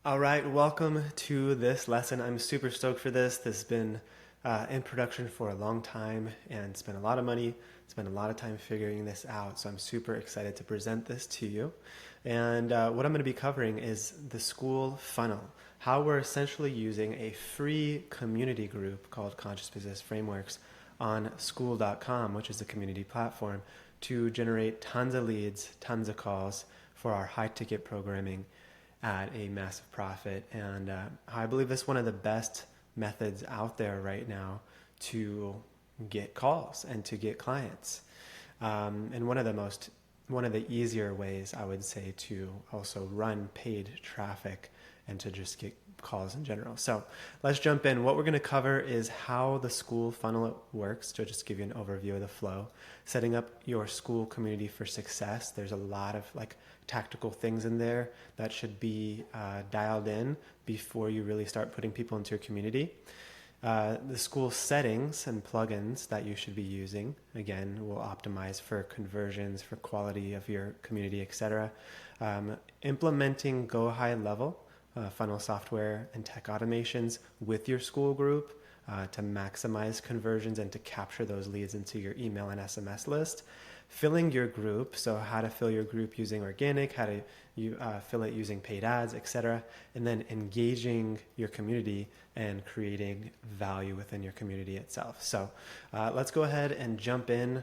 All right, welcome to this lesson. I'm super stoked for this. This has been in production for a long time and spent a lot of money, spent a lot of time figuring this out. So I'm super excited to present this to you. And what I'm going to be covering is the school funnel, how we're essentially using a free community group called Conscious Business Frameworks on school.com, which is a community platform, to generate tons of leads, tons of calls for our high ticket programming at a massive profit. And I believe this is one of the best methods out there right now to get calls and to get clients. And one of the easier ways, I would say, to also run paid traffic and to just get calls in general. So let's jump in. What we're going to cover is how the school funnel works, to just give you an overview of the flow. Setting up your school community for success. There's a lot of tactical things in there that should be dialed in before you really start putting people into your community. The school settings and plugins that you should be using, again, will optimize for conversions, for quality of your community, etc. Implementing Go High Level funnel software and tech automations with your school group to maximize conversions and to capture those leads into your email and SMS list. Filling your group, so how to fill your group using organic, how to fill it using paid ads, etc. And then engaging your community and creating value within your community itself. So let's go ahead and jump in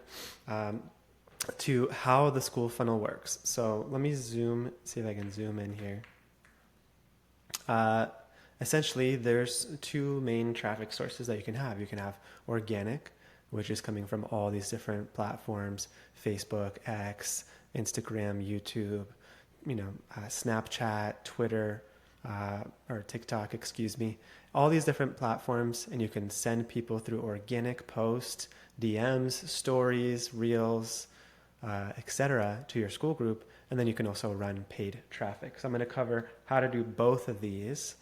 to how the school funnel works. So let me see if I can zoom in here. Essentially, there's two main traffic sources that you can have. You can have organic, which is coming from all these different platforms: Facebook, X, Instagram, YouTube, Snapchat, Twitter, or TikTok, excuse me. All these different platforms, and you can send people through organic posts, DMs, stories, reels, etc. to your school group. And then you can also run paid traffic. So I'm going to cover how to do both of these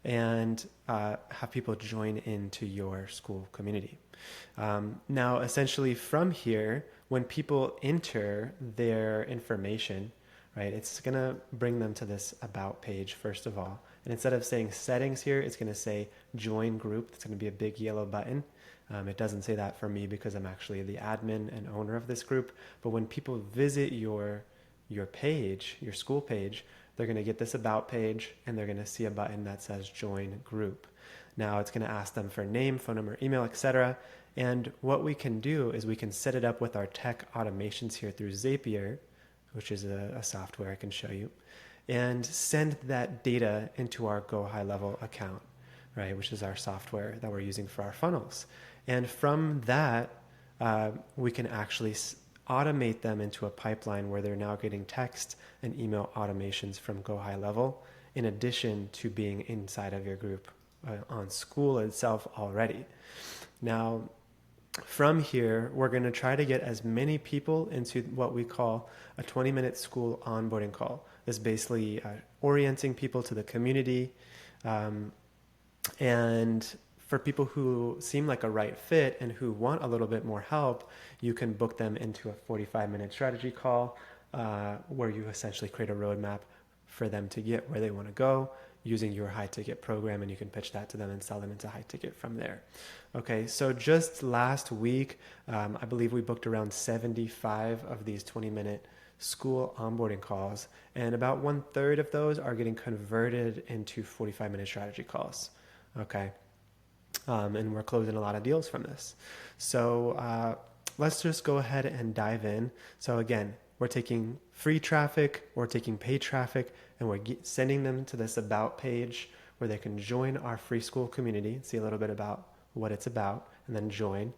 and have people join into your school community. Now, essentially from here, when people enter their information, right, it's going to bring them to this about page first of all. And instead of saying settings here, it's going to say join group. It's going to be a big yellow button. It doesn't say that for me because I'm actually the admin and owner of this group. But when people visit your page, your school page, they're going to get this about page and they're going to see a button that says join group. Now it's going to ask them for name, phone number, email, etc. And what we can do is we can set it up with our tech automations here through Zapier, which is a software I can show you, and send that data into our Go High Level account, right, which is our software that we're using for our funnels. And from that, we can actually automate them into a pipeline where they're now getting text and email automations from Go High Level, in addition to being inside of your group on school itself already. Now, from here, we're going to try to get as many people into what we call a 20-minute school onboarding call. This is basically orienting people to the community, and for people who seem like a right fit and who want a little bit more help, you can book them into a 45-minute strategy call where you essentially create a roadmap for them to get where they want to go using your high ticket program, and you can pitch that to them and sell them into high ticket from there. Okay, so just last week, I believe we booked around 75 of these 20-minute school onboarding calls, and about 1/3 of those are getting converted into 45-minute strategy calls. Okay. And we're closing a lot of deals from this. So let's just go ahead and dive in. So again, we're taking free traffic, we're taking paid traffic, and we're sending them to this about page where they can join our free school community, see a little bit about what it's about, and then join.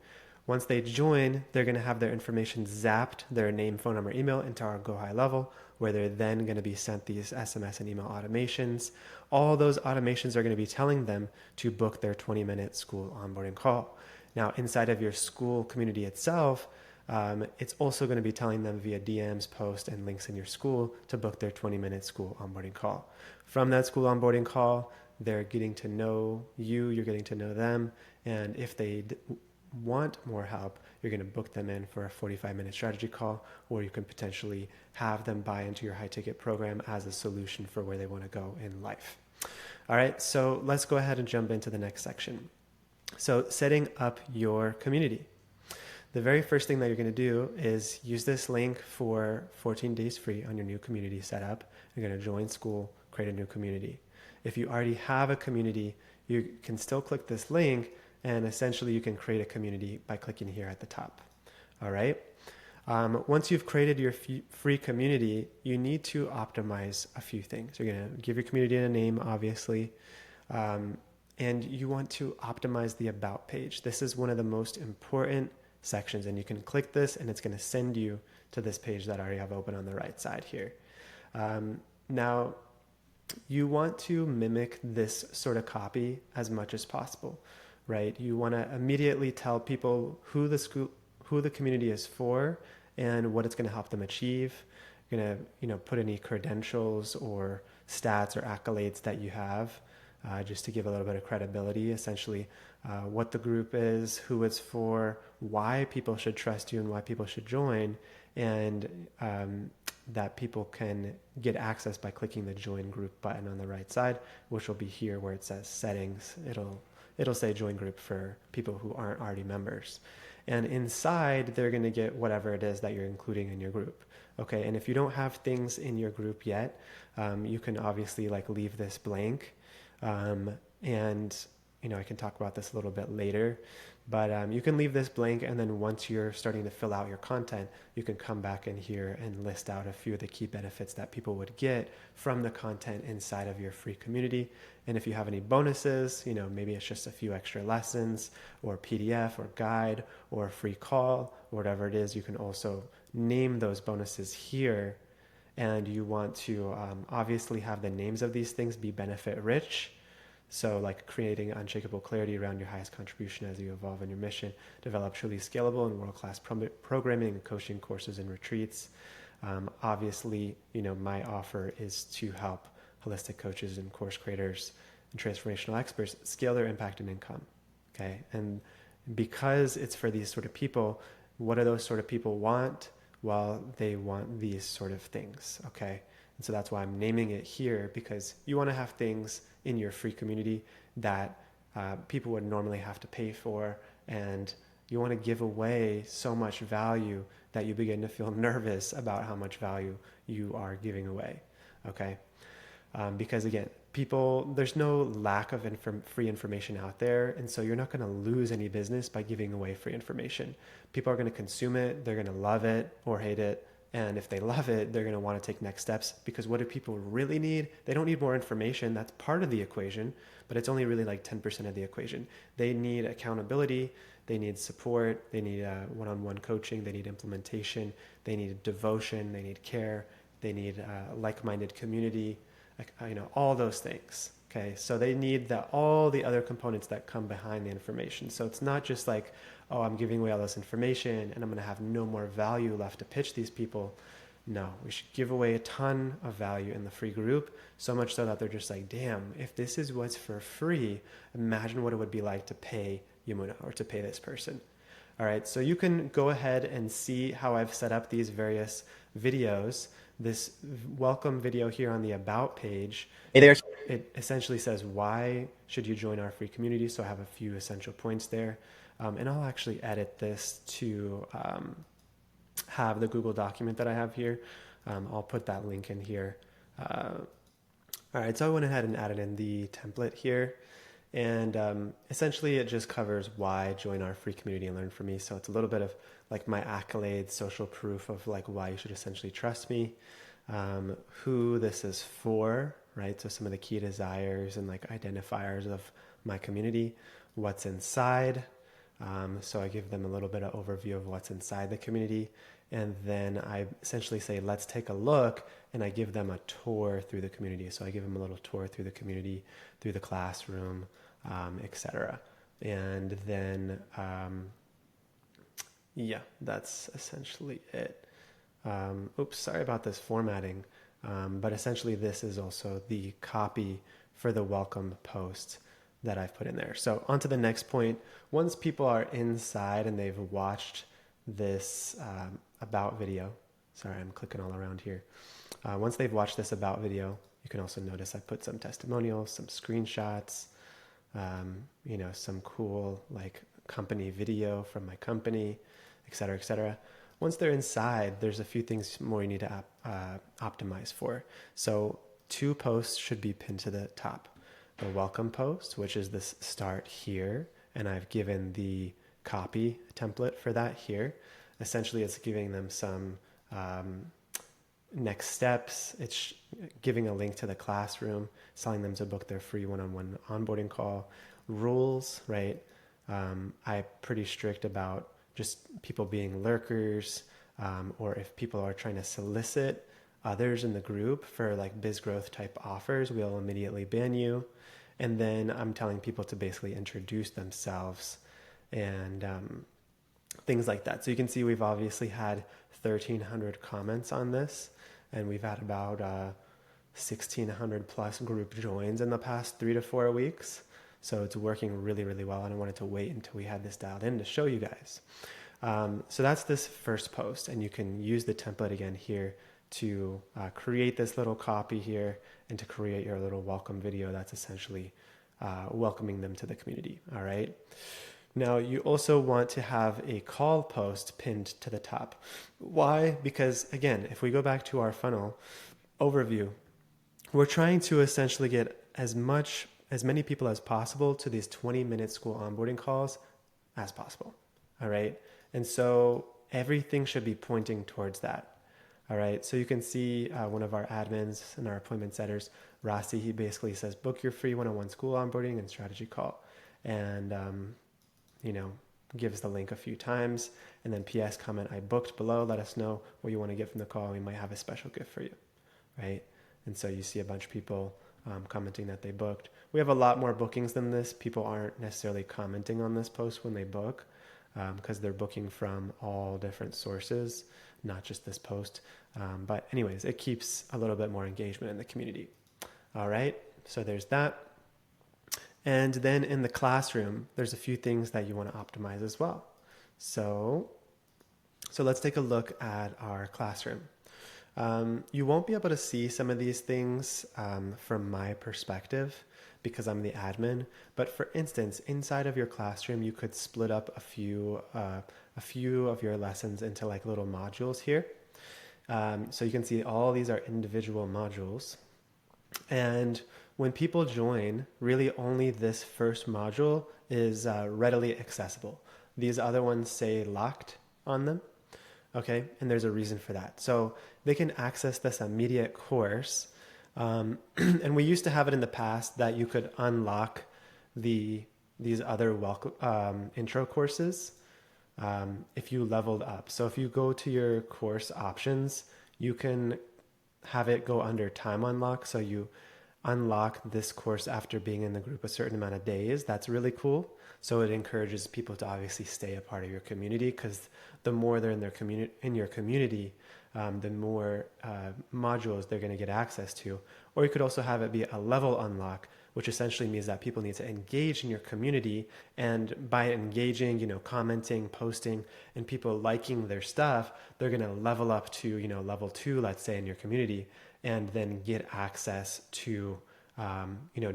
Once they join, they're going to have their information zapped, their name, phone number, email, into our Go High Level, where they're then going to be sent these SMS and email automations. All those automations are going to be telling them to book their 20-minute school onboarding call. Now, inside of your school community itself, it's also going to be telling them via DMs, posts, and links in your school to book their 20-minute school onboarding call. From that school onboarding call, they're getting to know you, you're getting to know them, and if they want more help, you're going to book them in for a 45-minute strategy call, or you can potentially have them buy into your high ticket program as a solution for where they want to go in life. All right, so let's go ahead and jump into the next section. So setting up your community. The very first thing that you're going to do is use this link for 14 days free on your new community setup. You're going to join school, create a new community. If you already have a community, you can still click this link, and essentially you can create a community by clicking here at the top. All right. Once you've created your free community, you need to optimize a few things. You're going to give your community a name, obviously, and you want to optimize the About page. This is one of the most important sections, and you can click this and it's going to send you to this page that I already have open on the right side here. Now, you want to mimic this sort of copy as much as possible, right? You want to immediately tell people who the community is for and what it's going to help them achieve. You're going to, put any credentials or stats or accolades that you have, just to give a little bit of credibility, essentially what the group is, who it's for, why people should trust you and why people should join, and that people can get access by clicking the join group button on the right side, which will be here where it says settings. It'll say join group for people who aren't already members. And inside, they're going to get whatever it is that you're including in your group. Okay, and if you don't have things in your group yet, you can obviously leave this blank. And I can talk about this a little bit later, but you can leave this blank, and then once you're starting to fill out your content, you can come back in here and list out a few of the key benefits that people would get from the content inside of your free community. And if you have any bonuses, maybe it's just a few extra lessons or PDF or guide or a free call or whatever it is, you can also name those bonuses here. And you want to obviously have the names of these things be benefit rich. So creating unshakable clarity around your highest contribution as you evolve in your mission, develop truly scalable and world-class programming and coaching courses and retreats. Obviously, my offer is to help holistic coaches and course creators and transformational experts scale their impact and income. Okay. And because it's for these sort of people, what do those sort of people want? Well, they want these sort of things. Okay. And so that's why I'm naming it here, because you want to have things in your free community that people would normally have to pay for, and you want to give away so much value that you begin to feel nervous about how much value you are giving away. Okay. Because again, there's no lack of free information out there. And so you're not going to lose any business by giving away free information. People are going to consume it. They're going to love it or hate it. And if they love it, they're going to want to take next steps, because what do people really need? They don't need more information. That's part of the equation, but it's only really 10% of the equation. They need accountability. They need support. They need one-on-one coaching. They need implementation. They need devotion. They need care. They need like-minded community, all those things. Okay. So they need all the other components that come behind the information. So it's not just oh, I'm giving away all this information and I'm going to have no more value left to pitch these people. No, we should give away a ton of value in the free group, so much so that they're just damn, if this is what's for free, imagine what it would be like to pay Yamuna or to pay this person. All right, so you can go ahead and see how I've set up these various videos. This welcome video here on the About page, Hey there. it essentially says, why should you join our free community? So I have a few essential points there. And I'll actually edit this to have the Google document that I have here. I'll put that link in here. All right, so I went ahead and added in the template here. And essentially it just covers why join our free community and learn from me. So it's a little bit of my accolades, social proof of why you should essentially trust me, who this is for, right? So some of the key desires and identifiers of my community, what's inside. So I give them a little bit of overview of what's inside the community. And then I essentially say, let's take a look. And I give them a tour through the community. So I give them a little tour through the community, through the classroom, etc. And then, yeah, that's essentially it. Oops, sorry about this formatting. But essentially this is also the copy for the welcome post that I've put in there. So on to the next point. Once people are inside and they've watched this about video, sorry, I'm clicking all around here. Once they've watched this about video, you can also notice I put some testimonials, some screenshots, some cool like company video from my company, et cetera, et cetera. Once they're inside, there's a few things more you need to optimize for. So 2 posts should be pinned to the top. The welcome post, which is this start here, and I've given the copy template for that here. Essentially, it's giving them some next steps. It's giving a link to the classroom, telling them to book their free one-on-one onboarding call. Rules, right? I'm pretty strict about just people being lurkers, or if people are trying to solicit others in the group for like biz growth type offers, we'll immediately ban you. And then I'm telling people to basically introduce themselves and things like that. So you can see we've obviously had 1,300 comments on this, and we've had about 1,600 plus group joins in the past 3 to 4 weeks. So it's working really, really well. And I wanted to wait until we had this dialed in to show you guys. So that's this first post, and you can use the template again here to create this little copy here and to create your little welcome video that's essentially welcoming them to the community. All right. Now you also want to have a call post pinned to the top. Why? Because again, if we go back to our funnel overview, we're trying to essentially get as many people as possible to these 20-minute school onboarding calls as possible. All right. And so everything should be pointing towards that. All right. So you can see one of our admins and our appointment setters, Rossi, he basically says, book your free one-on-one school onboarding and strategy call. And, gives the link a few times. And then PS comment, I booked below. Let us know what you want to get from the call. We might have a special gift for you. Right. And so you see a bunch of people commenting that they booked. We have a lot more bookings than this. People aren't necessarily commenting on this post when they book because they're booking from all different sources, not just this post. But anyways, it keeps a little bit more engagement in the community. All right, so there's that. And then in the classroom, there's a few things that you want to optimize as well. So let's take a look at our classroom. You won't be able to see some of these things from my perspective because I'm the admin. But for instance, inside of your classroom, you could split up a few of your lessons into like little modules here. So you can see all these are individual modules. And when people join, really only this first module is readily accessible. These other ones say locked on them. Okay, and there's a reason for that. So they can access this immediate course. And we used to have it in the past that you could unlock these other intro courses if you leveled up. So if you go to your course options, you can have it go under time unlock. So you unlock this course after being in the group a certain amount of days. That's really cool. So it encourages people to obviously stay a part of your community, because the more they're in your community, the more modules they're going to get access to. Or you could also have it be a level unlock, which essentially means that people need to engage in your community, and by engaging, commenting, posting, and people liking their stuff, they're going to level up to, level 2, let's say, in your community, and then get access to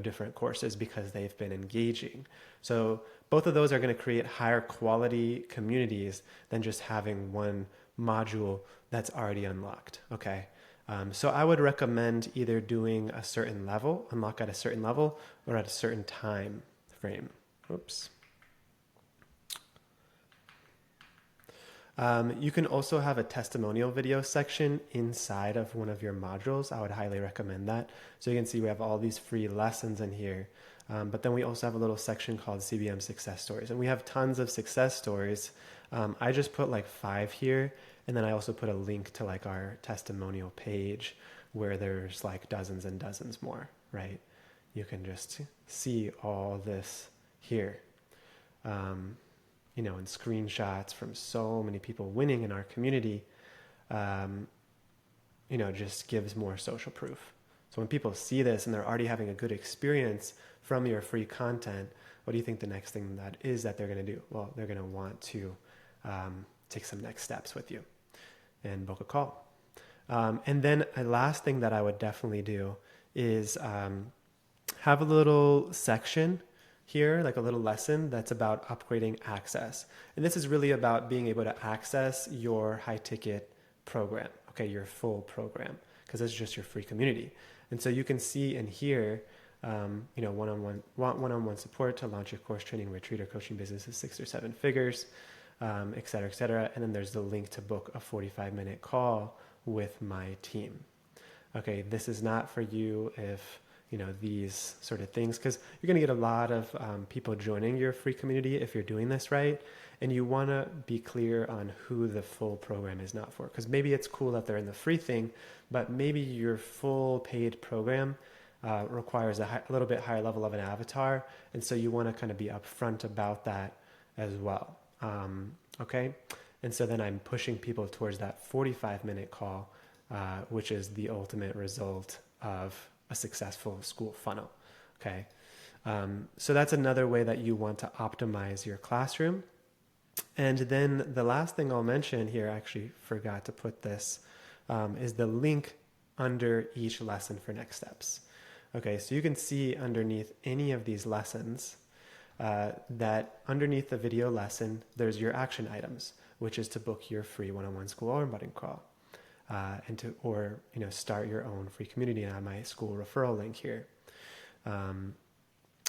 different courses because they've been engaging. So both of those are going to create higher quality communities than just having one module that's already unlocked. Okay. So I would recommend either doing a certain level, unlock at a certain level, or at a certain time frame. Oops. You can also have a testimonial video section inside of one of your modules. I would highly recommend that. So you can see we have all these free lessons in here. But then we also have a little section called CBM success stories. And we have tons of success stories. I just put like 5 here. And then I also put a link to like our testimonial page where there's like dozens and dozens more, right? You can just see all this here. And screenshots from so many people winning in our community, just gives more social proof. So when people see this and they're already having a good experience from your free content, what do you think the next thing that is that they're going to do? Well, they're going to want to take some next steps with you and book a call. And then a last thing that I would definitely do is have a little section here, like a little lesson that's about upgrading access. And this is really about being able to access your high ticket program, okay, your full program, because it's just your free community. And so you can see in here, one-on-one support to launch your course, training, retreat, or coaching business of 6 or 7 figures, et cetera, et cetera. And then there's the link to book a 45-minute call with my team. Okay, this is not for you if, these sort of things, because you're going to get a lot of people joining your free community if you're doing this right. And you want to be clear on who the full program is not for, because maybe it's cool that they're in the free thing, but maybe your full paid program requires a little bit higher level of an avatar. And so you want to kind of be upfront about that as well. Okay. And so then I'm pushing people towards that 45-minute call, which is the ultimate result of a successful school funnel. Okay. So that's another way that you want to optimize your classroom. And then the last thing I'll mention here, I actually forgot to put this, is the link under each lesson for next steps. Okay, so you can see underneath any of these lessons that underneath the video lesson, there's your action items, which is to book your free one-on-one school onboarding call, or start your own free community on my school referral link here.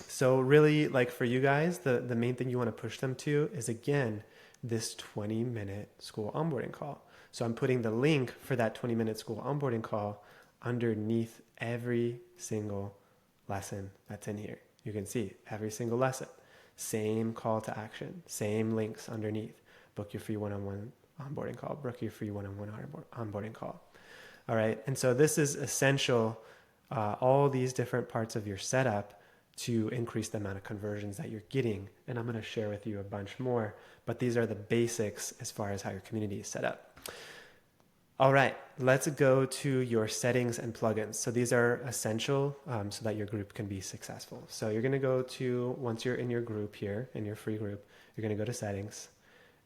So really, like for you guys, the main thing you want to push them to is, again, this 20-minute school onboarding call. So I'm putting the link for that 20-minute school onboarding call underneath every single lesson that's in here. You can see every single lesson, same call to action, same links underneath. Book your free one-on-one onboarding call, book your free one-on-one onboarding call. All right. And so this is essential, all these different parts of your setup to increase the amount of conversions that you're getting. And I'm going to share with you a bunch more, but these are the basics as far as how your community is set up. All right, let's go to your settings and plugins. So these are essential so that your group can be successful. So you're going to go to, once you're in your group here, in your free group, you're going to go to settings,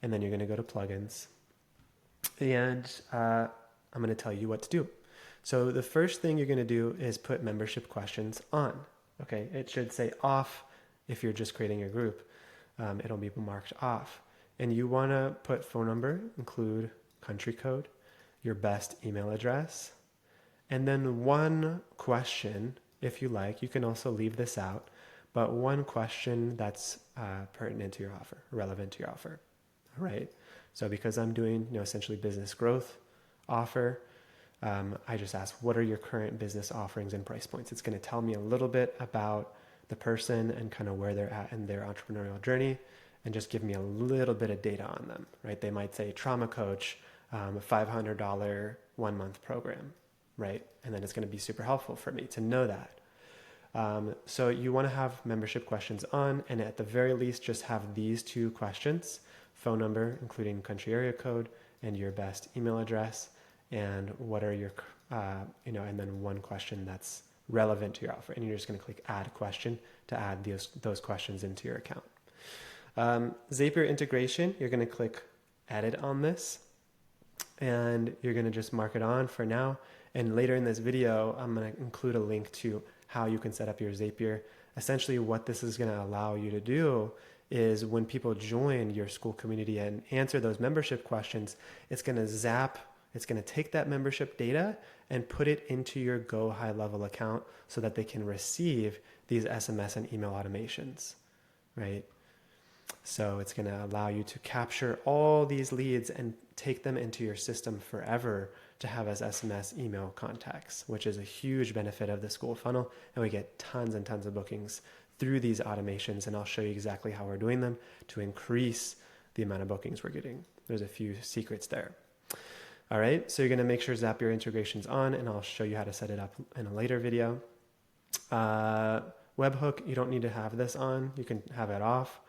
and then you're going to go to plugins. And I'm going to tell you what to do. So the first thing you're going to do is put membership questions on. Okay, it should say off if you're just creating your group. It'll be marked off. And you want to put phone number, include country code, your best email address, and then one question, if you like. You can also leave this out, but one question that's pertinent to your offer, relevant to your offer. All right. So because I'm doing, essentially business growth offer, I just ask, what are your current business offerings and price points? It's going to tell me a little bit about the person and kind of where they're at in their entrepreneurial journey, and just give me a little bit of data on them, right? They might say trauma coach, a $500 1-month program, right? And then it's going to be super helpful for me to know that. So you want to have membership questions on, and at the very least, just have these 2 questions: phone number, including country area code, and your best email address, and what are your, and then one question that's relevant to your offer. And you're just going to click add question to add those questions into your account. Zapier integration, you're going to click edit on this, and you're going to just mark it on for now. And later in this video, I'm going to include a link to how you can set up your Zapier. Essentially, what this is going to allow you to do is when people join your school community and answer those membership questions, it's going to take that membership data and put it into your Go High Level account so that they can receive these SMS and email automations, right? So it's going to allow you to capture all these leads and take them into your system forever to have as SMS email contacts, which is a huge benefit of the school funnel. And we get tons and tons of bookings through these automations. And I'll show you exactly how we're doing them to increase the amount of bookings we're getting. There's a few secrets there. All right, so you're going to make sure Zapier integration's on, and I'll show you how to set it up in a later video. Webhook, you don't need to have this on. You can have it off.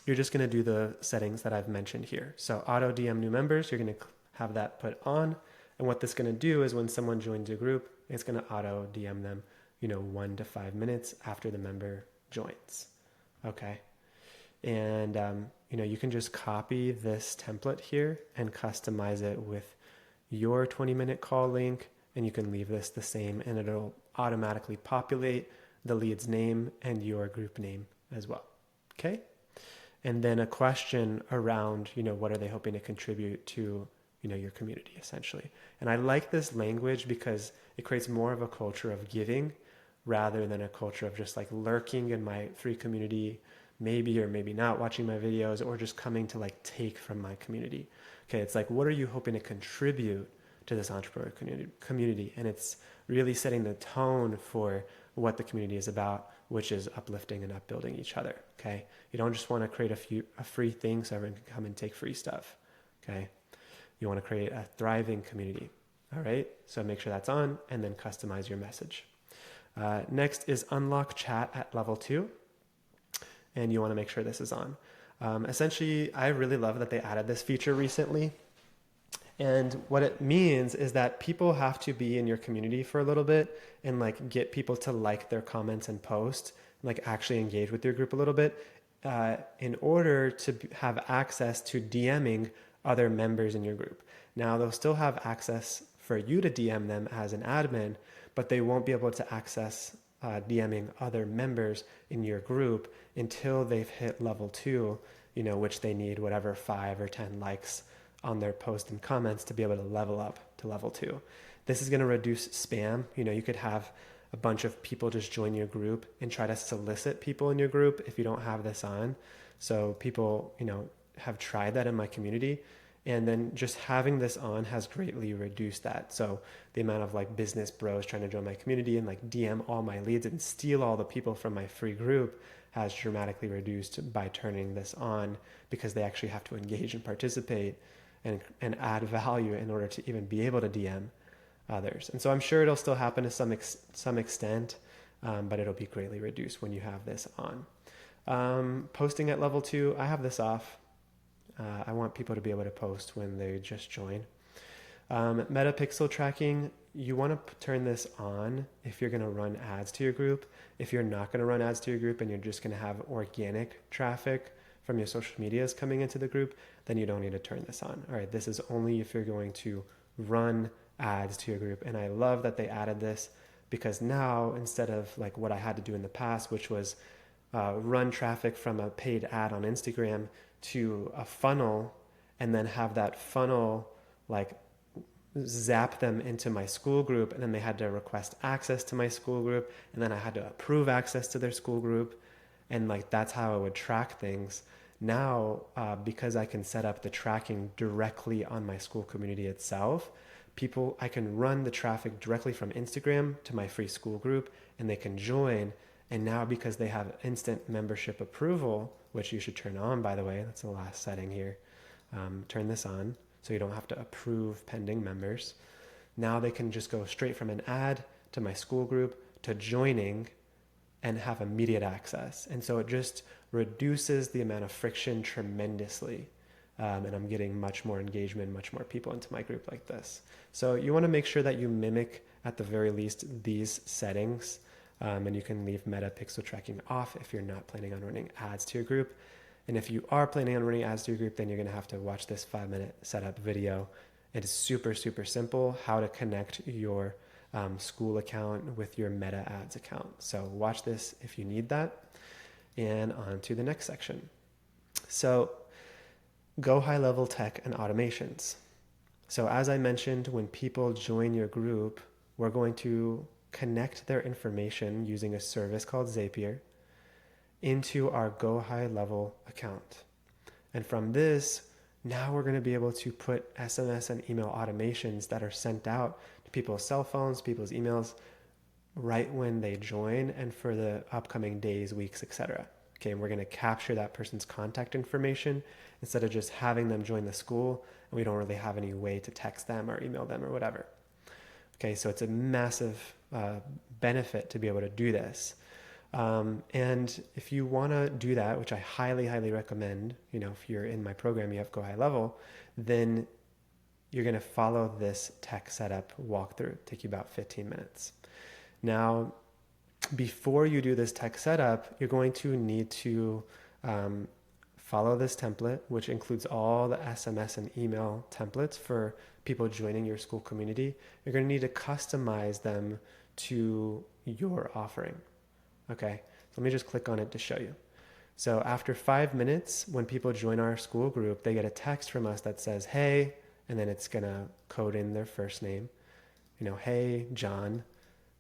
You're just going to do the settings that I've mentioned here. So auto DM new members, you're going to have that put on. And what this is going to do is when someone joins your group, It's going to auto DM them, 1 to 5 minutes after the member joins. Okay. And, you can just copy this template here and customize it with your 20-minute call link. And you can leave this the same, and it'll automatically populate the lead's name and your group name as well. Okay. And then a question around, what are they hoping to contribute to, your community essentially. And I like this language because it creates more of a culture of giving rather than a culture of just like lurking in my free community, maybe or maybe not watching my videos, or just coming to like take from my community. Okay. It's like, what are you hoping to contribute to this entrepreneur community? And it's really setting the tone for what the community is about, which is uplifting and upbuilding each other. Okay. You don't just want to create a free thing so everyone can come and take free stuff. Okay. You want to create a thriving community. All right. So make sure that's on, and then customize your message. Next is unlock chat at level 2. And you want to make sure this is on. Essentially, I really love that they added this feature recently. And what it means is that people have to be in your community for a little bit and like get people to like their comments and post, like actually engage with your group a little bit, in order to have access to DMing other members in your group. Now they'll still have access for you to DM them as an admin, but they won't be able to access DMing other members in your group until they've hit level 2, which they need whatever 5 or 10 likes on their post and comments to be able to level up to level 2. This is going to reduce spam. You could have a bunch of people just join your group and try to solicit people in your group if you don't have this on. So people, have tried that in my community, and then just having this on has greatly reduced that. So the amount of like business bros trying to join my community and like DM all my leads and steal all the people from my free group has dramatically reduced by turning this on, because they actually have to engage and participate and add value in order to even be able to DM others. And so I'm sure it'll still happen to some extent, but it'll be greatly reduced when you have this on. Posting at level 2, I have this off. I want people to be able to post when they just join. Meta pixel tracking, you want to turn this on if you're going to run ads to your group. If you're not going to run ads to your group and you're just going to have organic traffic from your social medias coming into the group, then you don't need to turn this on. All right, this is only if you're going to run ads to your group. And I love that they added this, because now instead of like what I had to do in the past, which was run traffic from a paid ad on Instagram to a funnel, and then have that funnel like zap them into my school group, and then they had to request access to my school group, and then I had to approve access to their school group, and like that's how I would track things. Now, because I can set up the tracking directly on my school community itself, I can run the traffic directly from Instagram to my free school group, and they can join. And now, because they have instant membership approval, which you should turn on, by the way, that's the last setting here. Turn this on so you don't have to approve pending members. Now they can just go straight from an ad to my school group to joining and have immediate access. And so it just reduces the amount of friction tremendously. And I'm getting much more engagement, much more people into my group like this. So you want to make sure that you mimic, at the very least, these settings. And you can leave meta pixel tracking off if you're not planning on running ads to your group. And if you are planning on running ads to your group, then you're going to have to watch this 5-minute setup video. It is super, super simple how to connect your school account with your meta ads account. So watch this if you need that. And on to the next section. So go high level tech and automations. So as I mentioned, when people join your group, we're going to connect their information using a service called Zapier into our Go High Level account. And from this, now we're going to be able to put SMS and email automations that are sent out to people's cell phones, people's emails, right when they join and for the upcoming days, weeks, etc. Okay, and we're going to capture that person's contact information instead of just having them join the school, and we don't really have any way to text them or email them or whatever. Okay, so it's a massive benefit to be able to do this. And if you want to do that, which I highly, highly recommend, if you're in my program, you have Go High Level, then you're going to follow this tech setup walkthrough. Take you about 15 minutes. Now, before you do this tech setup, you're going to need to follow this template, which includes all the SMS and email templates for people joining your school community. You're going to need to customize them to your offering. Okay, so let me just click on it to show you. So after 5 minutes, when people join our school group, they get a text from us that says, hey, and then it's going to code in their first name. Hey, John,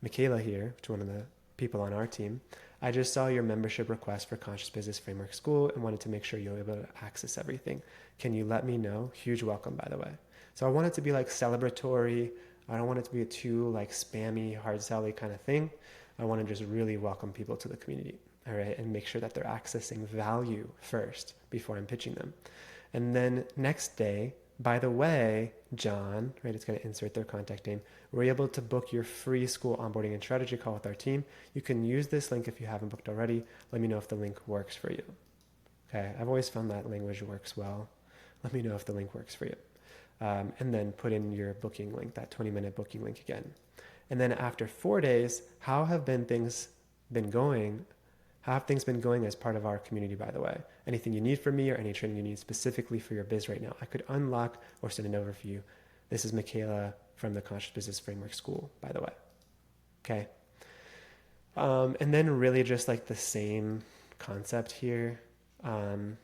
Michaela here, which is one of the people on our team. I just saw your membership request for Conscious Business Framework School and wanted to make sure you're able to access everything. Can you let me know? Huge welcome, by the way. So I want it to be like celebratory. I don't want it to be a too like spammy, hard selly kind of thing. I want to just really welcome people to the community, all right, and make sure that they're accessing value first before I'm pitching them. And then next day, by the way, John, right, it's going to insert their contact name. We're able to book your free school onboarding and strategy call with our team. You can use this link if you haven't booked already. Let me know if the link works for you. Okay, I've always found that language works well. Let me know if the link works for you. And then put in your booking link, that 20-minute booking link again. And then after 4 days, how have things been going? How have things been going as part of our community, by the way? Anything you need from me or any training you need specifically for your biz right now, I could unlock or send it over for you. This is Michaela from the Conscious Business Framework School, by the way. Okay. And then really just like the same concept here. And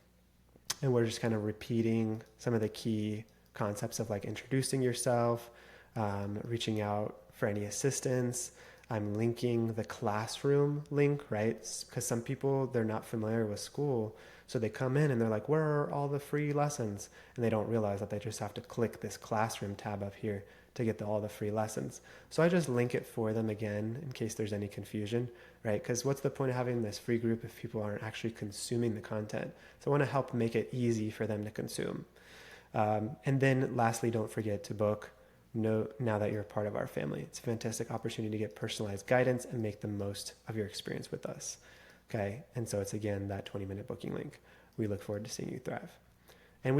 we're just kind of repeating some of the key concepts of like introducing yourself, reaching out for any assistance. I'm linking the classroom link, right? Because some people, they're not familiar with school. So they come in and they're like, where are all the free lessons? And they don't realize that they just have to click this classroom tab up here to get all the free lessons. So I just link it for them again in case there's any confusion, right? Because what's the point of having this free group if people aren't actually consuming the content? So I want to help make it easy for them to consume. And then lastly, don't forget to book now that you're a part of our family. It's a fantastic opportunity to get personalized guidance and make the most of your experience with us. Okay. And so it's again, that 20-minute booking link. We look forward to seeing you thrive. And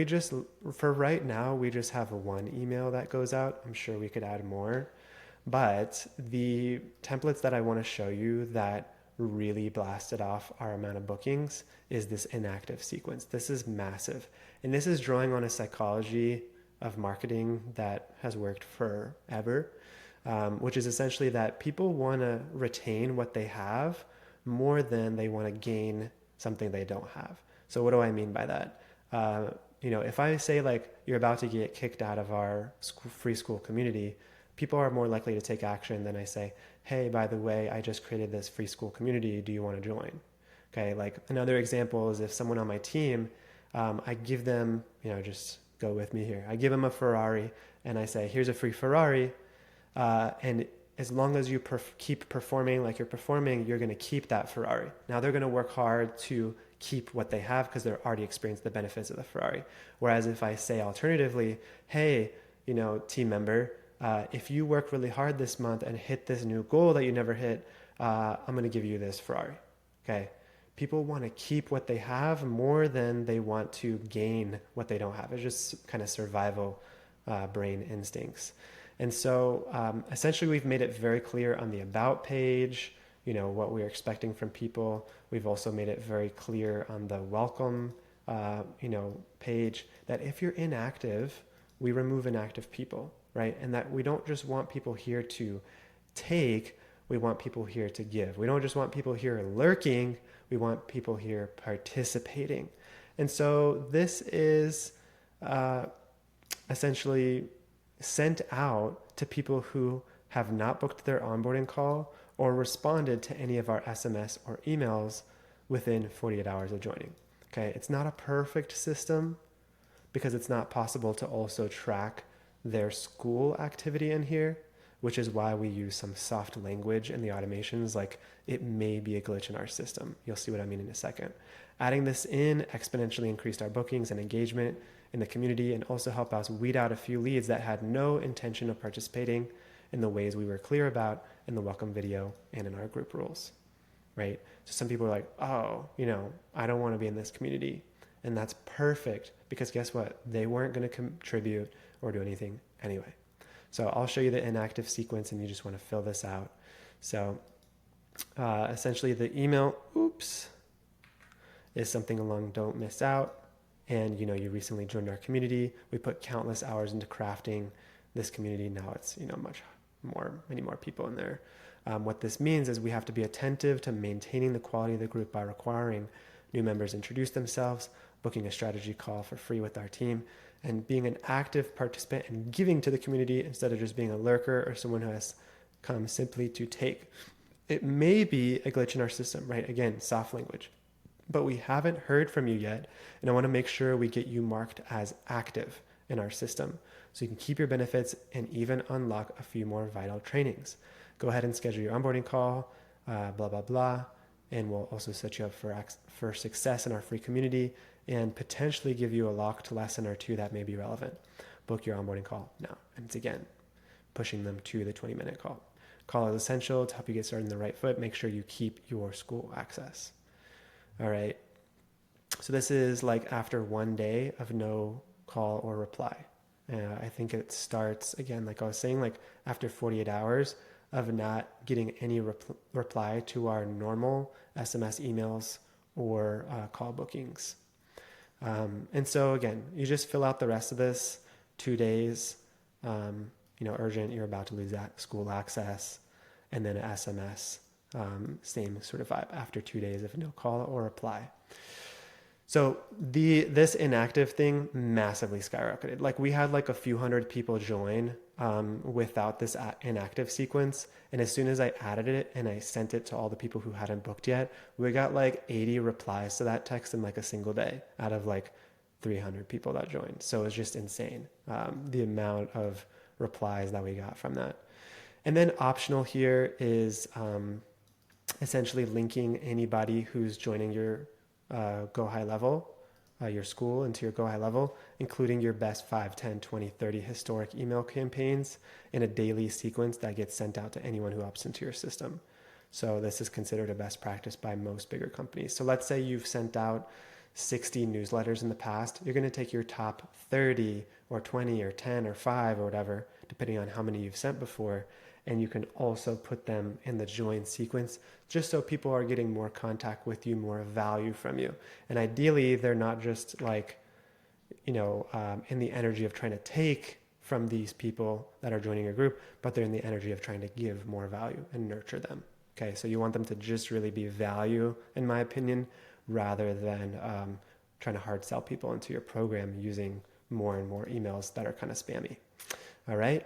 for right now, we just have one email that goes out. I'm sure we could add more, but the templates that I want to show you that really blasted off our amount of bookings is this inactive sequence. This is massive. And this is drawing on a psychology of marketing that has worked forever, which is essentially that people want to retain what they have more than they want to gain something they don't have. So what do I mean by that? If I say like you're about to get kicked out of our free school community, people are more likely to take action than I say, hey, by the way, I just created this free school community. Do you want to join? Okay. Like another example is if someone on my team, I give them, just go with me here. I give them a Ferrari and I say, here's a free Ferrari. And as long as you keep performing like you're performing, you're going to keep that Ferrari. Now they're going to work hard to keep what they have because they're already experienced the benefits of the Ferrari. Whereas if I say alternatively, hey, team member, if you work really hard this month and hit this new goal that you never hit, I'm going to give you this Ferrari. Okay. People want to keep what they have more than they want to gain what they don't have. It's just kind of survival brain instincts. And so essentially we've made it very clear on the about page, what we're expecting from people. We've also made it very clear on the welcome, page that if you're inactive, we remove inactive people, right? And that we don't just want people here to take, we want people here to give. We don't just want people here lurking, we want people here participating. And so this is essentially sent out to people who have not booked their onboarding call or responded to any of our SMS or emails within 48 hours of joining. Okay, it's not a perfect system because it's not possible to also track their school activity in here, which is why we use some soft language in the automations, like it may be a glitch in our system. You'll see what I mean in a second. Adding this in exponentially increased our bookings and engagement in the community and also help us weed out a few leads that had no intention of participating in the ways we were clear about in the welcome video and in our group rules, right? So some people are like, oh, I don't want to be in this community. And that's perfect because guess what? They weren't going to contribute or do anything anyway. So I'll show you the inactive sequence and you just want to fill this out. So essentially the email, is something along don't miss out. And you recently joined our community. We put countless hours into crafting this community. Now it's many more people in there. What this means is we have to be attentive to maintaining the quality of the group by requiring new members introduce themselves, booking a strategy call for free with our team, and being an active participant and giving to the community instead of just being a lurker or someone who has come simply to take. It may be a glitch in our system, right? Again, soft language. But we haven't heard from you yet, and I want to make sure we get you marked as active in our system so you can keep your benefits and even unlock a few more vital trainings. Go ahead and schedule your onboarding call, blah, blah, blah, and we'll also set you up for success in our free community and potentially give you a locked lesson or two that may be relevant. Book your onboarding call now. And it's again, pushing them to the 20-minute call. Call is essential to help you get started on the right foot. Make sure you keep your school access. All right. So this is like after 1 day of no call or reply. I think it starts, again, like I was saying, like after 48 hours of not getting any reply to our normal SMS emails or call bookings. And so again, you just fill out the rest of this, 2 days, urgent, you're about to lose that school access, and then an SMS, same sort of vibe after 2 days of no call or reply. So this inactive thing massively skyrocketed. Like we had like a few hundred people join without this inactive sequence. And as soon as I added it and I sent it to all the people who hadn't booked yet, we got like 80 replies to that text in like a single day out of like 300 people that joined. So it was just insane, the amount of replies that we got from that. And then optional here is essentially linking anybody who's joining your Go High Level, your school into your Go High Level, including your best 5, 10, 20, 30 historic email campaigns in a daily sequence that gets sent out to anyone who opts into your system. So this is considered a best practice by most bigger companies. So let's say you've sent out 60 newsletters in the past. You're going to take your top 30 or 20 or 10 or 5 or whatever, depending on how many you've sent before, and you can also put them in the join sequence just so people are getting more contact with you, more value from you. And ideally, they're not just like, in the energy of trying to take from these people that are joining your group, but they're in the energy of trying to give more value and nurture them. Okay, so you want them to just really be value, in my opinion, rather than trying to hard sell people into your program using more and more emails that are kind of spammy. All right.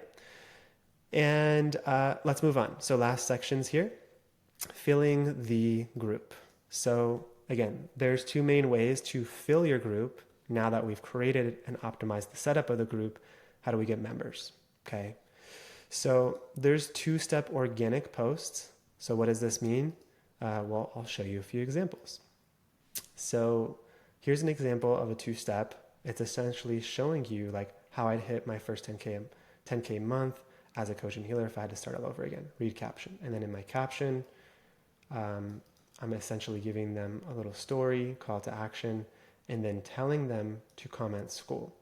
And let's move on. So last sections here, filling the group. So again, there's 2 main ways to fill your group. Now that we've created and optimized the setup of the group, how do we get members? Okay. So there's 2-step organic posts. So what does this mean? Well, I'll show you a few examples. So here's an example of a 2-step. It's essentially showing you like how I'd hit my first 10K month as a coach and healer if I had to start all over again. Read caption. And then in my caption, I'm essentially giving them a little story, call to action, and then telling them to comment school.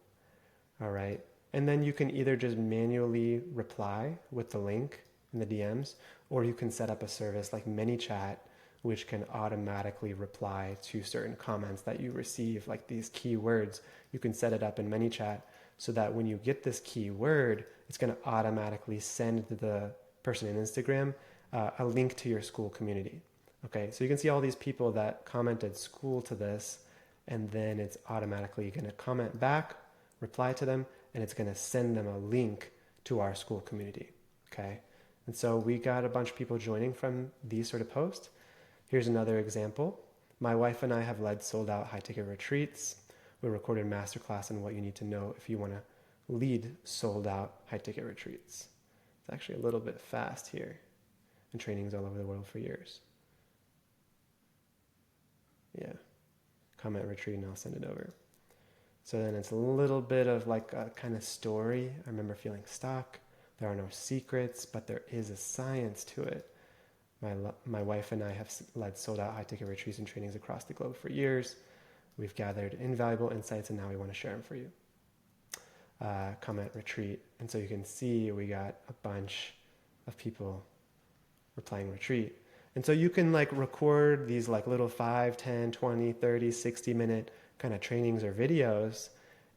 All right. And then you can either just manually reply with the link in the DMs, or you can set up a service like ManyChat, which can automatically reply to certain comments that you receive, like these keywords. You can set it up in ManyChat so that when you get this keyword, it's going to automatically send the person in Instagram a link to your school community. Okay, so you can see all these people that commented school to this, and then it's automatically going to comment back, reply to them, and it's going to send them a link to our school community. Okay, and so we got a bunch of people joining from these sort of posts. Here's another example. My wife and I have led sold out high ticket retreats. We recorded Masterclass on what you need to know if you want to lead sold out high ticket retreats. It's actually a little bit fast here, and trainings all over the world for years. Yeah, comment retreat and I'll send it over. So then it's a little bit of like a kind of story. I remember feeling stuck. There are no secrets, but there is a science to it. My wife and I have led sold out high ticket retreats and trainings across the globe for years. We've gathered invaluable insights and now we want to share them for you. comment retreat. And so you can see we got a bunch of people replying retreat. And so you can like record these like little 5, 10, 20, 30, 60-minute kind of trainings or videos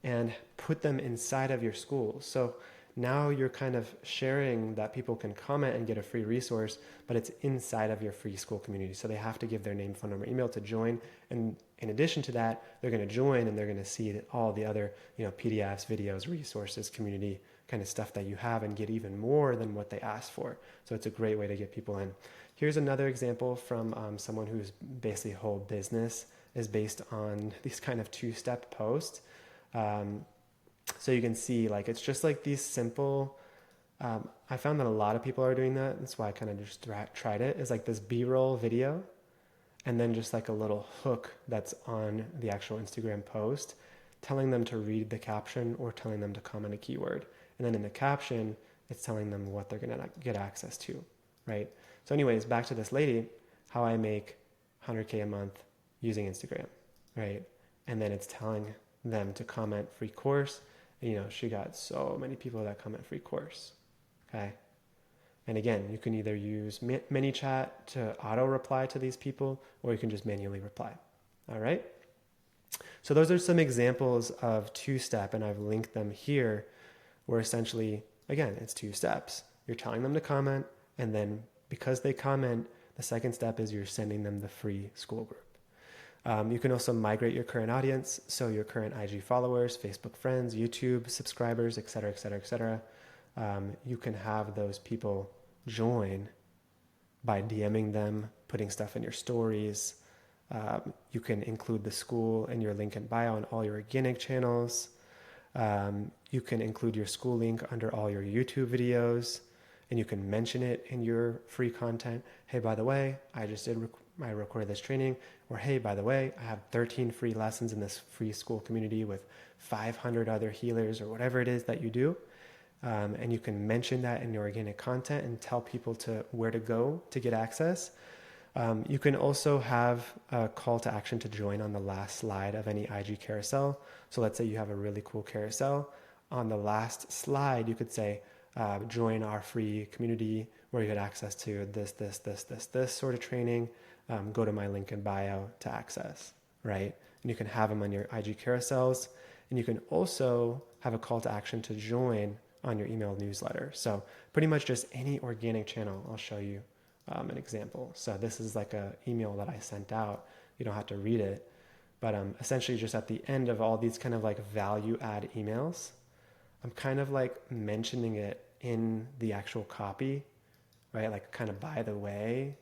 and put them inside of your school. So now you're kind of sharing that people can comment and get a free resource, but it's inside of your free school community. So they have to give their name, phone number, email to join. And in addition to that, they're going to join and they're going to see all the other, PDFs, videos, resources, community kind of stuff that you have and get even more than what they asked for. So it's a great way to get people in. Here's another example from someone whose basically whole business is based on these kind of two-step posts. So you can see like it's just like these simple, I found that a lot of people are doing that. That's why I kind of just tried it. It's like this B-roll video and then just like a little hook that's on the actual Instagram post telling them to read the caption or telling them to comment a keyword. And then in the caption, it's telling them what they're going to get access to, right? So anyways, back to this lady, how I make 100K a month using Instagram, right? And then it's telling them to comment free course. And, she got so many people that comment free course, okay? And again, you can either use ManyChat to auto reply to these people, or you can just manually reply, all right? So those are some examples of two-step, and I've linked them here, where essentially, again, it's 2 steps. You're telling them to comment, and then because they comment, the second step is you're sending them the free school group. You can also migrate your current audience, so your current IG followers, Facebook friends, YouTube subscribers, et cetera, et cetera, et cetera. You can have those people join by DMing them, putting stuff in your stories. You can include the school in your link in bio on all your organic channels. You can include your school link under all your YouTube videos, and you can mention it in your free content. Hey, by the way, I recorded this training, or hey, by the way, I have 13 free lessons in this free school community with 500 other healers, or whatever it is that you do. And you can mention that in your organic content and tell people where to go to get access. You can also have a call to action to join on the last slide of any IG carousel. So let's say you have a really cool carousel. On the last slide, you could say, join our free community where you get access to this sort of training. Go to my link in bio to access, right? And you can have them on your IG carousels. And you can also have a call to action to join on your email newsletter. So pretty much just any organic channel. I'll show you an example. So this is like an email that I sent out. You don't have to read it, but essentially just at the end of all these kind of like value add emails, I'm kind of like mentioning it in the actual copy, right? Like kind of by the way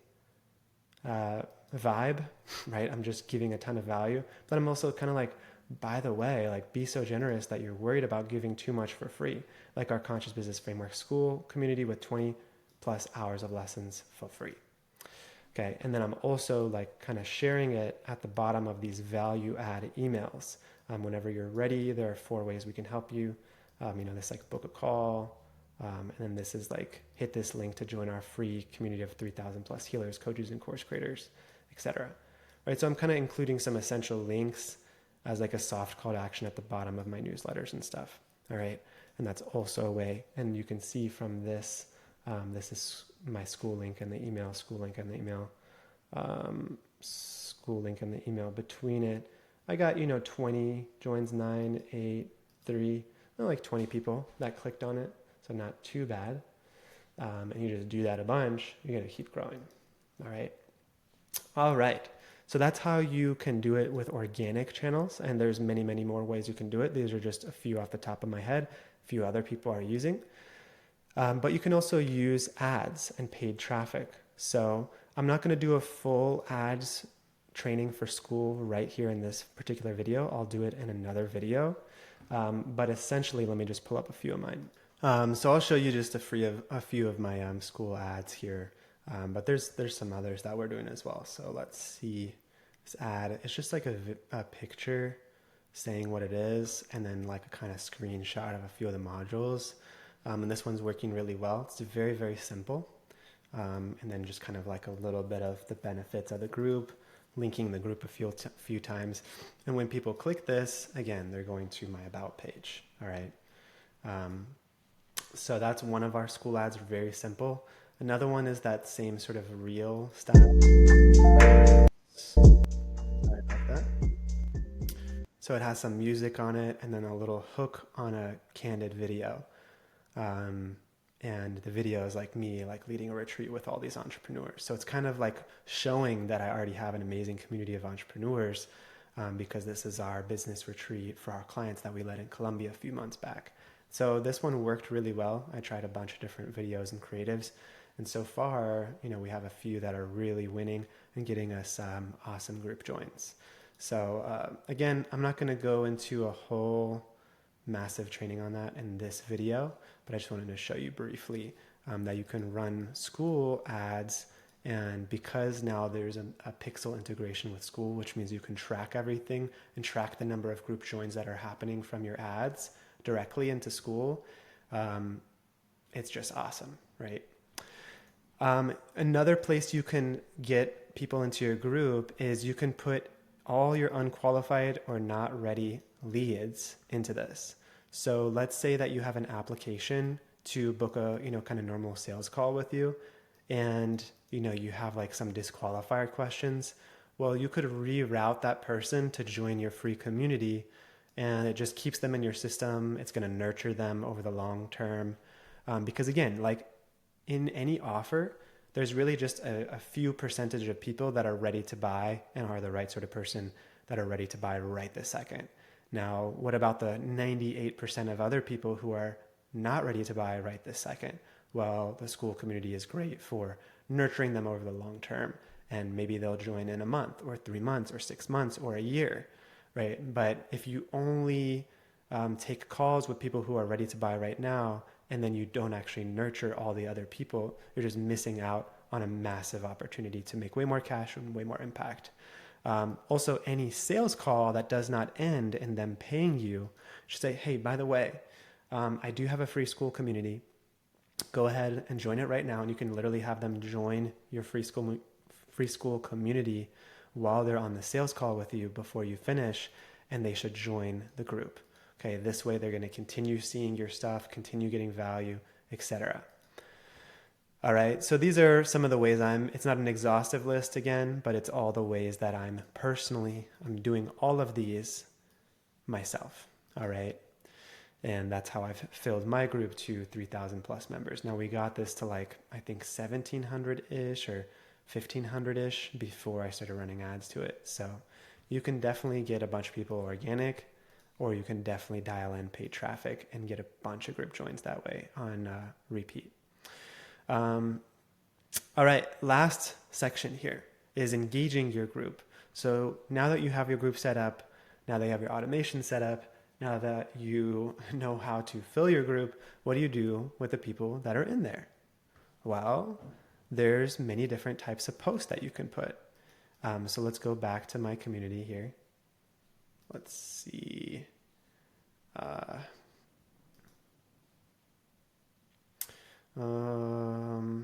vibe, right? I'm just giving a ton of value, but I'm also kind of like, by the way, like be so generous that you're worried about giving too much for free. Like our Conscious Business Framework School community with 20 plus hours of lessons for free. Okay, and then I'm also like kind of sharing it at the bottom of these value add emails. Whenever you're ready, there are 4 ways we can help you. This like book a call, and then this is like hit this link to join our free community of 3,000 plus healers, coaches, and course creators, etc. Right, so I'm kind of including some essential links as like a soft call to action at the bottom of my newsletters and stuff. All right, and that's also a way. And you can see from this, this is my school link and the email, school link and the email, school link and the email. Between it, I got 20 joins, 9, 8, 3, like 20 people that clicked on it, so not too bad. And you just do that a bunch, you're gonna keep growing. All right. So that's how you can do it with organic channels, and there's many, many more ways you can do it. These are just a few off the top of my head, a few other people are using. But you can also use ads and paid traffic. So I'm not going to do a full ads training for school right here in this particular video. I'll do it in another video. But essentially, let me just pull up a few of mine. So I'll show you just a few of my school ads here. But there's some others that we're doing as well. So let's see this ad. It's just like a picture saying what it is, and then like a kind of screenshot of a few of the modules. And this one's working really well. It's very, very simple. And then just kind of like a little bit of the benefits of the group, linking the group a few times. And when people click this, again, they're going to my about page. All right. Um, so that's one of our school ads, very simple. Another one is that same sort of reel style. Sorry about that. So it has some music on it and then a little hook on a candid video. Um, and the video is like me like leading a retreat with all these entrepreneurs. So it's kind of like showing that I already have an amazing community of entrepreneurs, because this is our business retreat for our clients that we led in Colombia a few months back. So this one worked really well. I tried a bunch of different videos and creatives, and so far, we have a few that are really winning and getting us awesome group joins. So again, I'm not going to go into a whole massive training on that in this video, but I just wanted to show you briefly that you can run school ads. And because now there's a pixel integration with school, which means you can track everything and track the number of group joins that are happening from your ads directly into school, it's just awesome, right? Another place you can get people into your group is you can put all your unqualified or not ready leads into this. So let's say that you have an application to book a kind of normal sales call with you, and you have like some disqualifier questions. Well, you could reroute that person to join your free community, and it just keeps them in your system. It's going to nurture them over the long term, because again, like in any offer, there's really just a few percentage of people that are ready to buy and are the right sort of person that are ready to buy right this second. Now, what about the 98% of other people who are not ready to buy right this second? Well, the school community is great for nurturing them over the long term, and maybe they'll join in a month or 3 months or 6 months or a year, right? But if you only take calls with people who are ready to buy right now, and then you don't actually nurture all the other people, you're just missing out on a massive opportunity to make way more cash and way more impact. Also, any sales call that does not end in them paying you should say, hey, by the way, I do have a free school community. Go ahead and join it right now. And you can literally have them join your free school community while they're on the sales call with you before you finish, and they should join the group. Okay, this way they're going to continue seeing your stuff, continue getting value, etc. All right, so these are some of the ways it's not an exhaustive list again, but it's all the ways that I'm doing all of these myself. All right, and that's how I've filled my group to 3,000 plus members. Now we got this to like, I think 1,700-ish or 1,500-ish before I started running ads to it. So you can definitely get a bunch of people organic, or you can definitely dial in paid traffic and get a bunch of group joins that way on repeat. All right, last section here is engaging your group. So now that you have your group set up, now that you have your automation set up, now that you know how to fill your group, what do you do with the people that are in there? Well, there's many different types of posts that you can put. So let's go back to my community here. Let's see.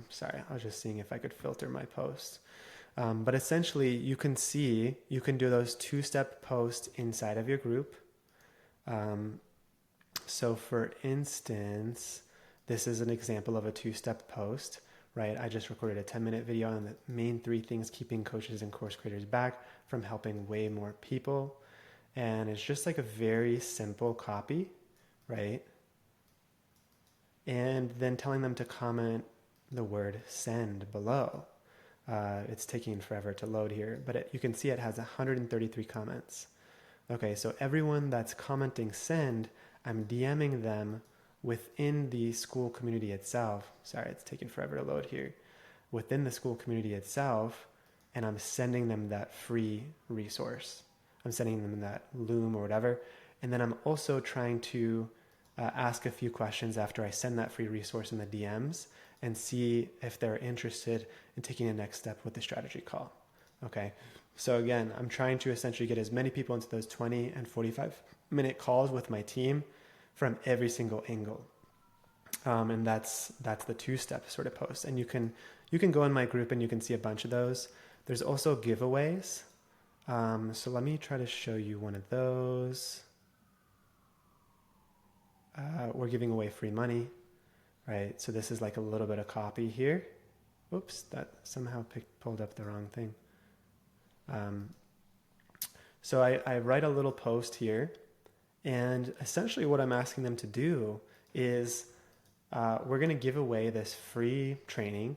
Sorry, I was just seeing if I could filter my posts. But essentially, you can do those two-step posts inside of your group. So for instance, this is an example of a two-step post, right? I just recorded a 10-minute video on the main 3 things keeping coaches and course creators back from helping way more people. And it's just like a very simple copy, right? And then telling them to comment the word send below. It's taking forever to load here, but you can see it has 133 comments. Okay, so everyone that's commenting send, I'm DMing them within the school community itself. Sorry, it's taking forever to load here. Within the school community itself, and I'm sending them that free resource. I'm sending them that Loom or whatever. And then I'm also trying to ask a few questions after I send that free resource in the DMs and see if they're interested in taking the next step with the strategy call. Okay. So again, I'm trying to essentially get as many people into those 20 and 45-minute calls with my team from every single angle. And that's the two-step sort of post. And you can go in my group and you can see a bunch of those. There's also giveaways. So let me try to show you one of those. we're giving away free money, right? So this is like a little bit of copy here. Oops, that somehow pulled up the wrong thing. So I write a little post here, and essentially what I'm asking them to do is we're going to give away this free training,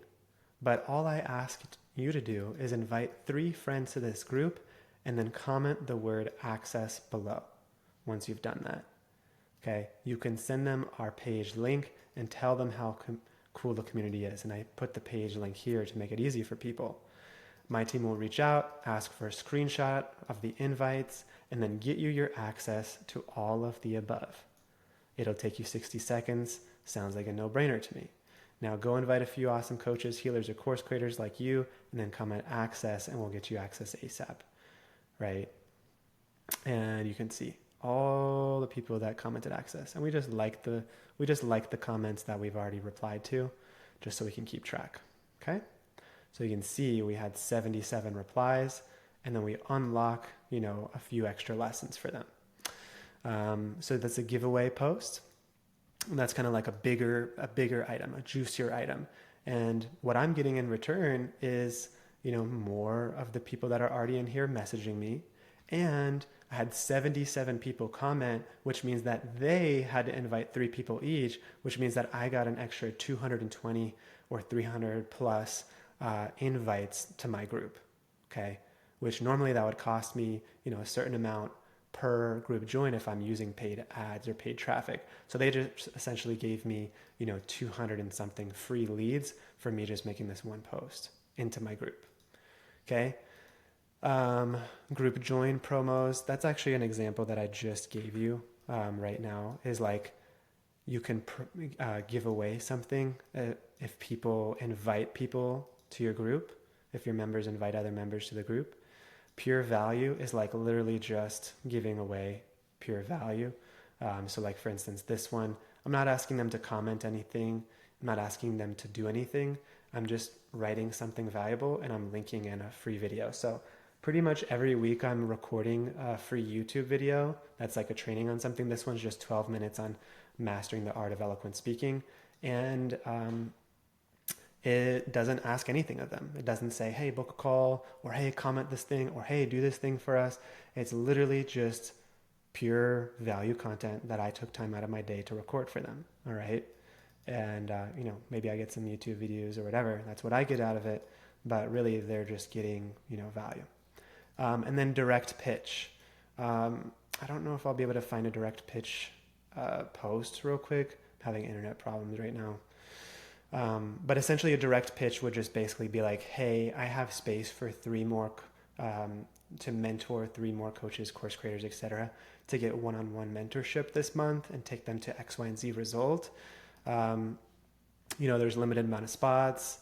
but all I asked you to do is invite 3 friends to this group and then comment the word access below once you've done that. Okay, you can send them our page link and tell them how cool the community is. And I put the page link here to make it easy for people. My team will reach out, ask for a screenshot of the invites, and then get you your access to all of the above. It'll take you 60 seconds. Sounds like a no-brainer to me. Now go invite a few awesome coaches, healers, or course creators like you, and then comment access, and we'll get you access ASAP, right? And you can see all the people that commented access, and we just like the comments that we've already replied to, just so we can keep track. Okay, so you can see we had 77 replies, and then we unlock a few extra lessons for them. So that's a giveaway post. And that's kind of like a bigger item, a juicier item. And what I'm getting in return is, more of the people that are already in here messaging me. And I had 77 people comment, which means that they had to invite 3 people each, which means that I got an extra 220 or 300 plus invites to my group. Okay. Which normally that would cost me, a certain amount per group join if I'm using paid ads or paid traffic. So they just essentially gave me, 200 and something free leads for me just making this one post into my group. Okay. Group join promos. That's actually an example that I just gave you right now, is like you can give away something if people invite people to your group, if your members invite other members to the group. Pure value is like literally just giving away pure value. So like, for instance, this one, I'm not asking them to comment anything. I'm not asking them to do anything. I'm just writing something valuable and I'm linking in a free video. So pretty much every week I'm recording a free YouTube video. That's like a training on something. This one's just 12 minutes on mastering the art of eloquent speaking. And it doesn't ask anything of them. It doesn't say, hey, book a call, or hey, comment this thing, or hey, do this thing for us. It's literally just pure value content that I took time out of my day to record for them. All right. And, maybe I get some YouTube videos or whatever. That's what I get out of it. But really, they're just getting, value. And then direct pitch. I don't know if I'll be able to find a direct pitch post real quick. I'm having internet problems right now. But essentially a direct pitch would just basically be like, hey, I have space for 3 more, to mentor 3 more coaches, course creators, etc., to get one-on-one mentorship this month and take them to X, Y, and Z result. There's limited amount of spots.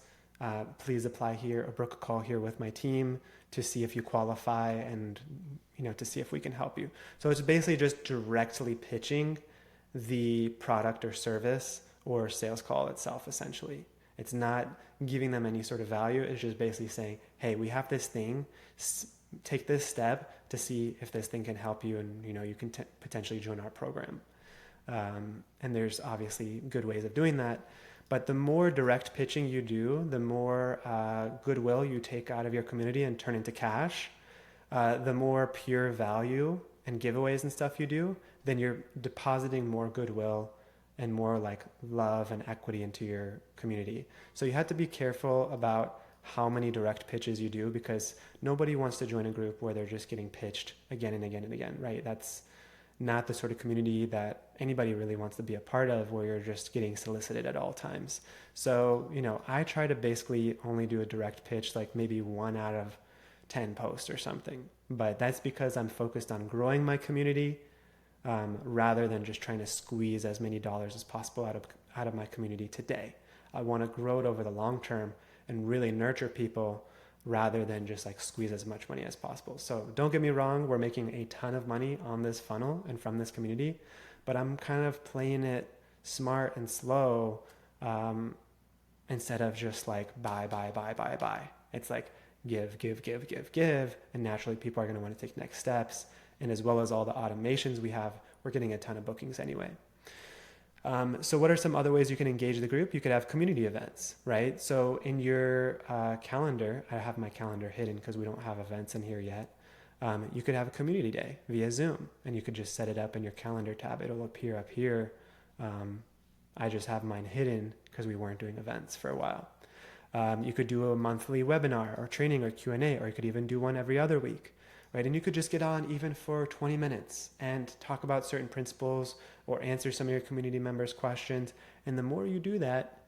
Please apply here or book a call here with my team to see if you qualify and, to see if we can help you. So it's basically just directly pitching the product or service or sales call itself, essentially. It's not giving them any sort of value. It's just basically saying, hey, we have this thing, take this step to see if this thing can help you and, you can potentially join our program. And there's obviously good ways of doing that. But the more direct pitching you do, the more goodwill you take out of your community and turn into cash, the more pure value and giveaways and stuff you do, then you're depositing more goodwill and more like love and equity into your community. So you have to be careful about how many direct pitches you do, because nobody wants to join a group where they're just getting pitched again and again and again, right? That's not the sort of community that anybody really wants to be a part of, where you're just getting solicited at all times. So, I try to basically only do a direct pitch, like maybe 1 out of 10 posts or something. But that's because I'm focused on growing my community, rather than just trying to squeeze as many dollars as possible out of my community today. I want to grow it over the long term and really nurture people rather than just like squeeze as much money as possible. So don't get me wrong, we're making a ton of money on this funnel and from this community, but I'm kind of playing it smart and slow, instead of just like buy. It's like give, and naturally people are going to want to take next steps. And as well as all the automations we have, we're getting a ton of bookings anyway. So what are some other ways you can engage the group? You could have community events, right? So in your calendar, I have my calendar hidden because we don't have events in here yet. You could have a community day via Zoom, and you could just set it up in your calendar tab. It'll appear up here. I just have mine hidden because we weren't doing events for a while. You could do a monthly webinar or training or Q&A, or you could even do one every other week, right? And you could just get on even for 20 minutes and talk about certain principles or answer some of your community members' questions. And the more you do that,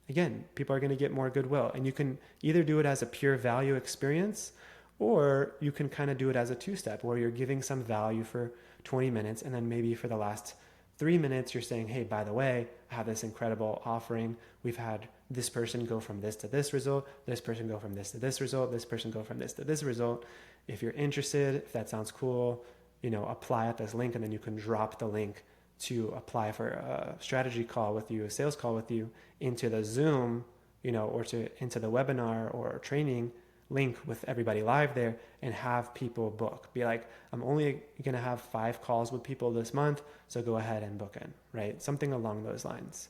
again, people are going to get more goodwill. And you can either do it as a pure value experience, or you can kind of do it as a two-step where you're giving some value for 20 minutes, and then maybe for the last 3 minutes, you're saying, hey, by the way, I have this incredible offering. We've had this person go from this to this result, this person go from this to this result, this person go from this to this result. If you're interested, if that sounds cool, apply at this link, and then you can drop the link to apply for a strategy call with you, a sales call with you into the Zoom, or into the webinar or training link with everybody live there, and have people book. Be like, I'm only going to have 5 calls with people this month, so go ahead and book in, right? Something along those lines.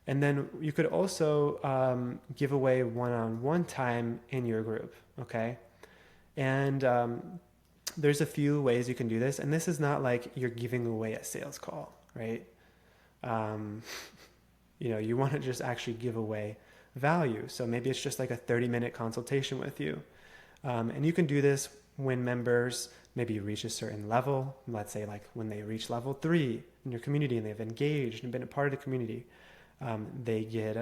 And then you could also give away one-on-one time in your group, okay? And there's a few ways you can do this, and this is not like you're giving away a sales call, right? You want to just actually give away value. So maybe it's just like a 30-minute consultation with you. And you can do this when members maybe reach a certain level. Let's say like when they reach level 3 in your community and they've engaged and been a part of the community, they get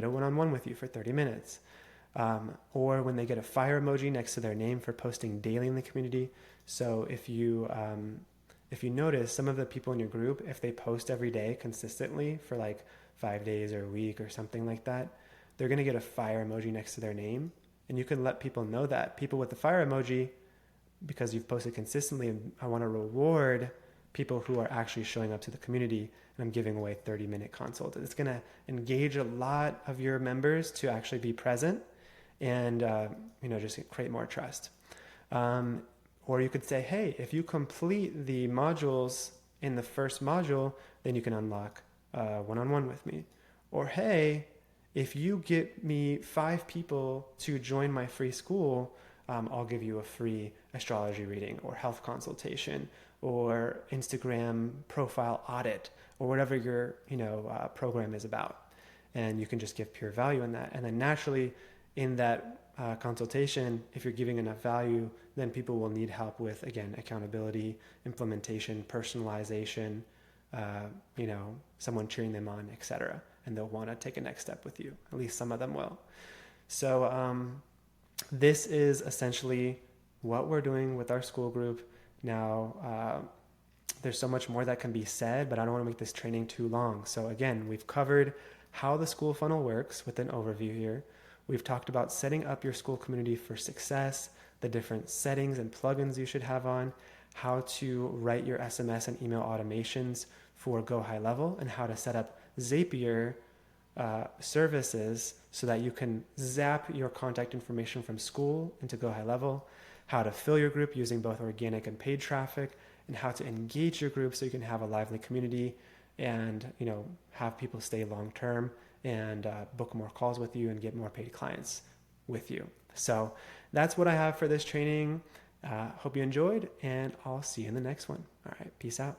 a one-on-one with you for 30 minutes. Or when they get a fire emoji next to their name for posting daily in the community. So if you notice some of the people in your group, if they post every day consistently for like 5 days or a week or something like that, they're going to get a fire emoji next to their name. And you can let people know that. People with the fire emoji, because you've posted consistently, and I want to reward people who are actually showing up to the community, and I'm giving away 30-minute consult. It's going to engage a lot of your members to actually be present and just create more trust. Or you could say, hey, if you complete the modules in the first module, then you can unlock one-on-one with me. Or hey, if you get me 5 people to join my free school, I'll give you a free astrology reading or health consultation or Instagram profile audit or whatever your program is about. And you can just give pure value in that. And then naturally in that consultation, if you're giving enough value, then people will need help with, again, accountability, implementation, personalization, someone cheering them on, etc. And they'll want to take a next step with you. At least some of them will. So this is essentially what we're doing with our school group. Now, there's so much more that can be said, but I don't want to make this training too long. So again, we've covered how the school funnel works with an overview here. We've talked about setting up your school community for success, the different settings and plugins you should have on, how to write your SMS and email automations for Go High Level, and how to set up Zapier services so that you can zap your contact information from school into Go High Level, how to fill your group using both organic and paid traffic, and how to engage your group so you can have a lively community and have people stay long term and book more calls with you and get more paid clients with you. So that's what I have for this training. Hope you enjoyed, and I'll see you in the next one. All right, peace out.